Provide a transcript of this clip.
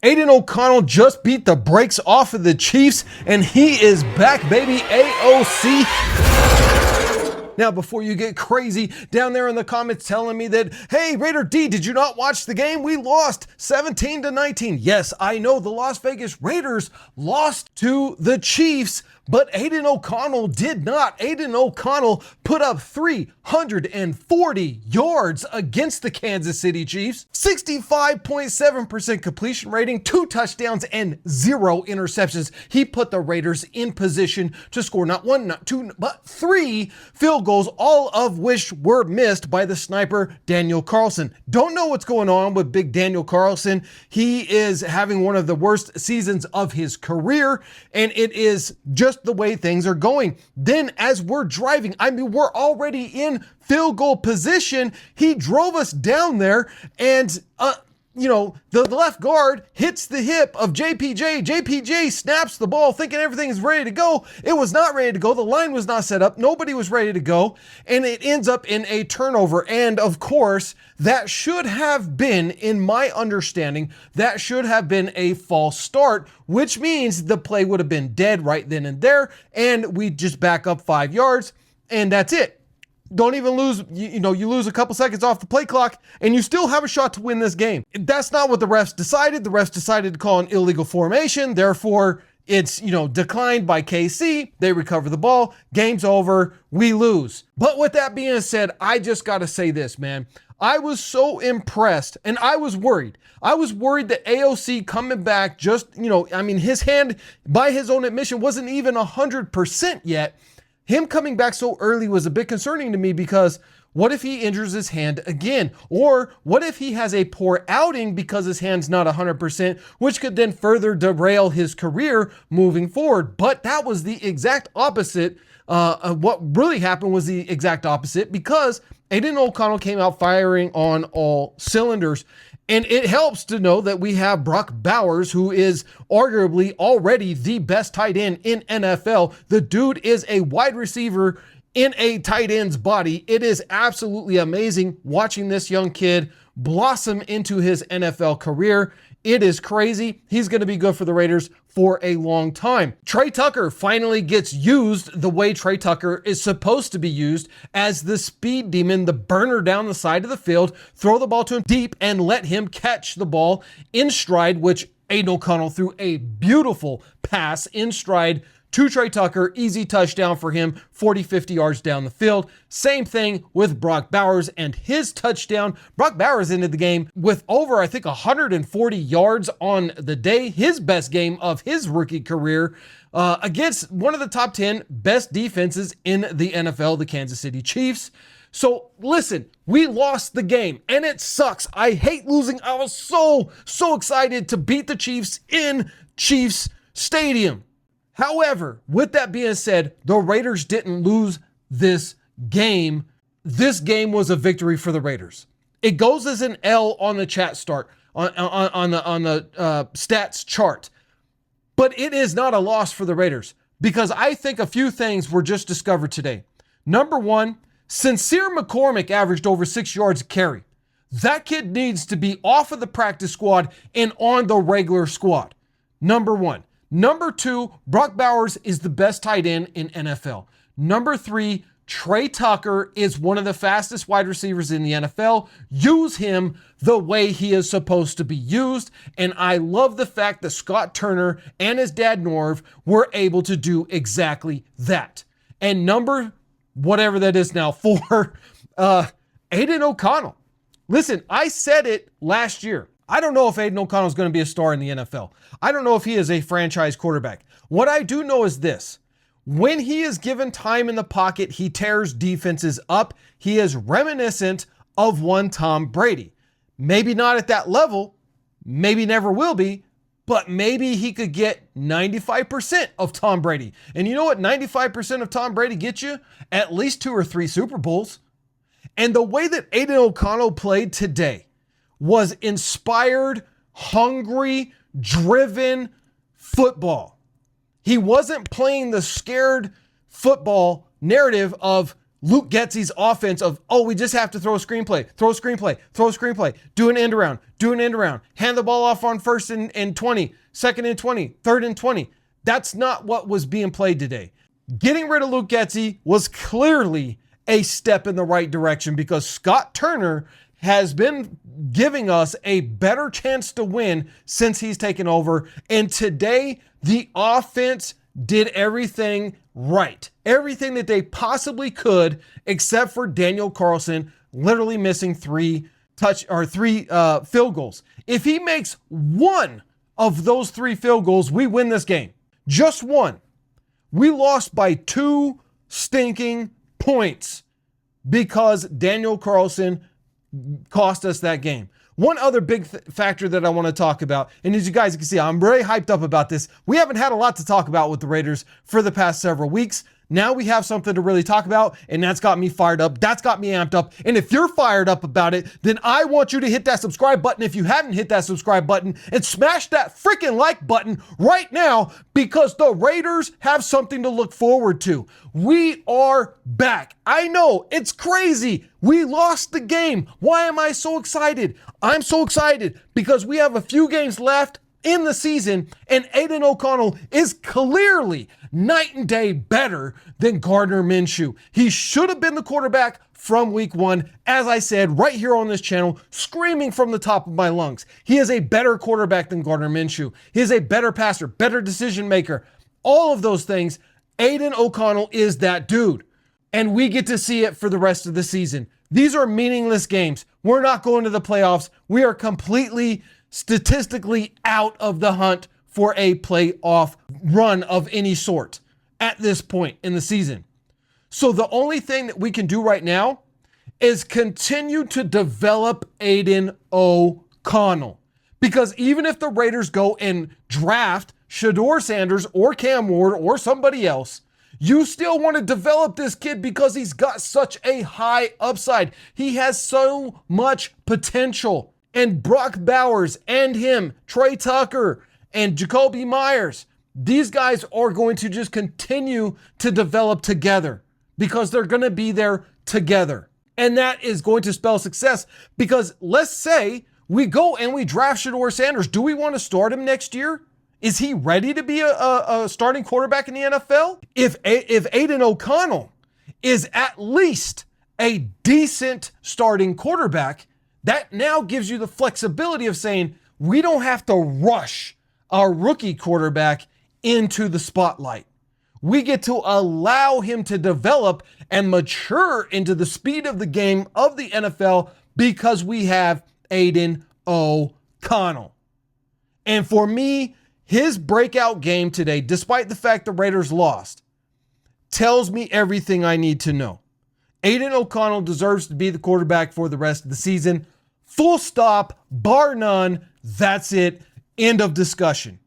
Aidan O'Connell just beat the brakes off of the Chiefs, and he is back, baby. AOC. Now, before you get crazy down there in the comments telling me that, hey, Raider D, did you not watch the game? We lost 17-19. Yes, I know the Las Vegas Raiders lost to the Chiefs, but Aidan O'Connell did not. Aidan O'Connell put up 340 yards against the Kansas City Chiefs, 65.7% completion rating, 2 touchdowns, and 0 interceptions. He put the Raiders in position to score not 1, not 2, but 3 field goals, all of which were missed by the sniper, Daniel Carlson. Don't know what's going on with big Daniel Carlson. He is having one of the worst seasons of his career, and it is just the way things are going. Then as we're driving, I mean, we're already in field goal position. He drove us down there, and the left guard hits the hip of JPJ. JPJ snaps the ball thinking everything is ready to go. It was not ready to go. The line was not set up. Nobody was ready to go. And it ends up in a turnover. And of course, that should have been, in my understanding, that should have been a false start, which means the play would have been dead right then and there. And we just back up 5 yards and that's it. Don't even lose, you lose a couple seconds off the play clock and you still have a shot to win this game. That's not what the refs decided. The refs decided to call an illegal formation. Therefore, it's, declined by KC. They recover the ball. Game's over. We lose. But with that being said, I just got to say this, man. I was so impressed and I was worried. I was worried that AOC coming back just, his hand, by his own admission, wasn't even 100% yet. Him coming back so early was a bit concerning to me because what if he injures his hand again? Or what if he has a poor outing because his hand's not 100%, which could then further derail his career moving forward? But that was the exact opposite. What really happened was the exact opposite because Aidan O'Connell came out firing on all cylinders. And it helps to know that we have Brock Bowers, who is arguably already the best tight end in NFL. The dude is a wide receiver in a tight end's body. It is absolutely amazing watching this young kid blossom into his NFL career. It is crazy. He's going to be good for the Raiders for a long time. Trey Tucker finally gets used the way Trey Tucker is supposed to be used, as the speed demon, the burner down the side of the field, throw the ball to him deep and let him catch the ball in stride, which Aidan O'Connell threw a beautiful pass in stride to Trey Tucker. Easy touchdown for him, 40, 50 yards down the field. Same thing with Brock Bowers and his touchdown. Brock Bowers ended the game with over, 140 yards on the day. His best game of his rookie career against one of the top 10 best defenses in the NFL, the Kansas City Chiefs. So listen, we lost the game and it sucks. I hate losing. I was so excited to beat the Chiefs in Chiefs Stadium. However, with that being said, the Raiders didn't lose this game. This game was a victory for the Raiders. It goes as an L on the chat start on the stats chart, but it is not a loss for the Raiders because I think a few things were just discovered today. Number one, Sincere McCormick averaged over 6 yards a carry. That kid needs to be off of the practice squad and on the regular squad. Number one. Number two, Brock Bowers is the best tight end in NFL. Number three, Trey Tucker is one of the fastest wide receivers in the NFL. Use him the way he is supposed to be used. And I love the fact that Scott Turner and his dad Norv were able to do exactly that. And number, whatever that is now, 4, Aidan O'Connell. Listen, I said it last year. I don't know if Aidan O'Connell is going to be a star in the NFL. I don't know if he is a franchise quarterback. What I do know is this. When he is given time in the pocket, he tears defenses up. He is reminiscent of one Tom Brady. Maybe not at that level, maybe never will be, but maybe he could get 95% of Tom Brady. And you know what 95% of Tom Brady gets you? At least 2 or 3 Super Bowls. And the way that Aidan O'Connell played today was inspired, hungry, driven football. He wasn't playing the scared football narrative of Luke Getsy's offense of, oh, we just have to throw a screenplay, do an end around, hand the ball off on first and 20, second and 20, third and 20. That's not what was being played today. Getting rid of Luke Getsy was clearly a step in the right direction because Scott Turner has been giving us a better chance to win since he's taken over. And today, the offense did everything right. Everything that they possibly could, except for Daniel Carlson literally missing three field goals. If he makes one of those 3 field goals, we win this game. Just one. We lost by 2 stinking points because Daniel Carlson cost us that game. One other big factor that I want to talk about, and as you guys can see, I'm very hyped up about this. We haven't had a lot to talk about with the Raiders for the past several weeks. Now we have something to really talk about, and that's got me fired up. That's got me amped up. And if you're fired up about it, then I want you to hit that subscribe button if you haven't hit that subscribe button, and smash that freaking like button right now because the Raiders have something to look forward to. We are back. I know, it's crazy. We lost the game. Why am I so excited? I'm so excited because we have a few games left in the season, and Aiden O'Connell is clearly night and day better than Gardner Minshew. He should have been the quarterback from week 1, as I said right here on this channel, screaming from the top of my lungs. He is a better quarterback than Gardner Minshew. He is a better passer, better decision maker. All of those things, Aiden O'Connell is that dude. And we get to see it for the rest of the season. These are meaningless games. We're not going to the playoffs. We are completely statistically out of the hunt for a playoff run of any sort at this point in the season. So the only thing that we can do right now is continue to develop Aiden O'Connell. Because even if the Raiders go and draft Shedeur Sanders or Cam Ward or somebody else, you still want to develop this kid because he's got such a high upside. He has so much potential. And Brock Bowers and him, Trey Tucker and Jacoby Myers, these guys are going to just continue to develop together because they're going to be there together. And that is going to spell success because let's say we go and we draft Shedeur Sanders. Do we want to start him next year? Is he ready to be a starting quarterback in the NFL? If Aiden O'Connell is at least a decent starting quarterback, that now gives you the flexibility of saying, we don't have to rush our rookie quarterback into the spotlight. We get to allow him to develop and mature into the speed of the game of the NFL because we have Aiden O'Connell. And for me, his breakout game today, despite the fact the Raiders lost, tells me everything I need to know. Aiden O'Connell deserves to be the quarterback for the rest of the season. Full stop, bar none. That's it. End of discussion.